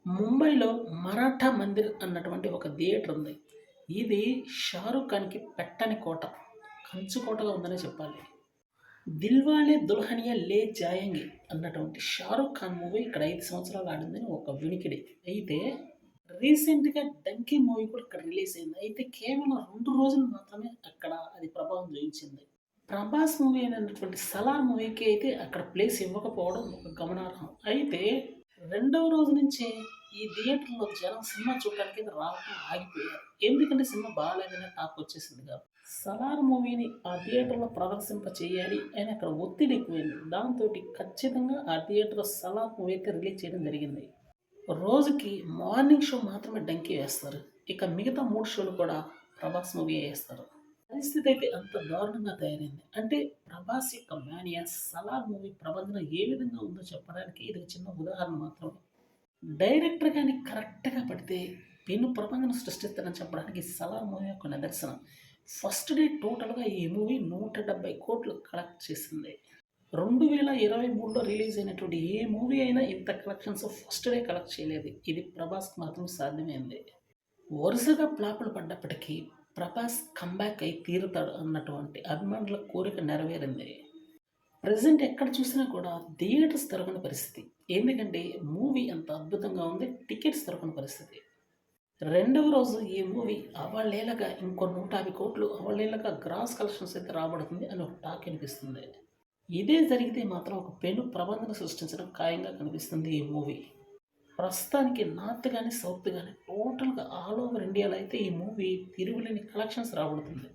ముంబైలో మరాఠా మందిర్ అన్నటువంటి ఒక థియేటర్ ఉంది. ఇది షారుఖ్ ఖాన్‌కి పెట్టని కోట. కంచు కోటగా ఉందనే చెప్పాలి. 'దిల్వాలే దుల్హనియా లే జాయేంగే' అన్నటువంటి షారుఖ్ ఖాన్ మూవీ ఇక్కడ 5 సంవత్సరాలు ఆడిందని ఒక వినికిడి. అయితే రీసెంట్‌గా 'డంకీ' మూవీ కూడా ఇక్కడ రిలీజ్ అయింది. అయితే కేవలం 2 రోజులు మాత్రమే అక్కడ అది ప్రభావం చూయించింది. ప్రభాస్ మూవీ అయినటువంటి 'సలార్' మూవీకి అయితే అక్కడ ప్లేస్ ఇవ్వకపోవడం ఒక గమనార్హం. అయితే రెండవ రోజు నుంచే ఈ థియేటర్‌లో జనం సినిమా చూడటానికి రావటం ఆగిపోయారు. ఎందుకంటే సినిమా బాలేదనే టాక్ వచ్చేసింది కాబట్టి. 'సలార్' మూవీని ఆ థియేటర్‌లో ప్రదర్శింప చేయాలి అని అక్కడ ఒత్తిడి ఎక్కువైంది. దాంతోటి ఖచ్చితంగా ఆ థియేటర్‌లో 'సలార్' మూవీ అయితే రిలీజ్ చేయడం జరిగింది. రోజుకి మార్నింగ్ షో మాత్రమే 'డంకీ' వేస్తారు. ఇక మిగతా 3 షోలు కూడా 'ప్రభాస్' మూవీయే ఏస్తారు. పరిస్థితి అయితే అంత దారుణంగా తయారైంది. అంటే 'ప్రభాస్' యొక్క మానియా 'సలార్' మూవీ ప్రభంజనం ఏ విధంగా ఉందో చెప్పడానికి ఇది ఒక చిన్న ఉదాహరణ మాత్రమే. డైరెక్టర్ గాని కరెక్ట్‌గా పడితే పెను ప్రపంచం సృష్టిస్తారని చెప్పడానికి 'సలార్' మూవీ ఒక నిదర్శనం. ఫస్ట్ డే టోటల్‌గా ఈ మూవీ 170,00,00,000 కలెక్ట్ చేసింది. 2023లో రిలీజ్ అయినటువంటి ఏ మూవీ అయినా ఇంత కలెక్షన్స్ ఫస్ట్ డే కలెక్ట్ చేయలేదు. ఇది 'ప్రభాస్‌కి' మాత్రం సాధ్యమైంది. వరుసగా ఫ్లాపులు పడ్డప్పటికీ 'ప్రభాస్' కమ్‌బ్యాక్ అయి తీరుతాడు అన్నటువంటి అభిమానుల కోరిక నెరవేరింది. ప్రెజెంట్ ఎక్కడ చూసినా కూడా థియేటర్స్ దొరకని పరిస్థితి. ఎందుకంటే మూవీ అంత అద్భుతంగా ఉంది. టికెట్స్ దొరకని పరిస్థితి. రెండవ రోజు ఈ మూవీ అవలీలగా ఇంకో 150,00,00,000 అవలీలగా గ్రాస్ కలెక్షన్స్ అయితే రాబడుతుంది అని ఒక టాక్ వినిపిస్తుంది. ఇదే జరిగితే మాత్రం ఒక పెను ప్రబంధన సృష్టించడం ఖాయంగా కనిపిస్తుంది ఈ మూవీ. ప్రస్తుతానికి నార్త్ గాని, సౌత్ గాని టోటల్‌గా ఆల్ ఓవర్ ఇండియాలో అయితే ఈ మూవీ తిరుగులేని కలెక్షన్స్ రాబడుతుంది.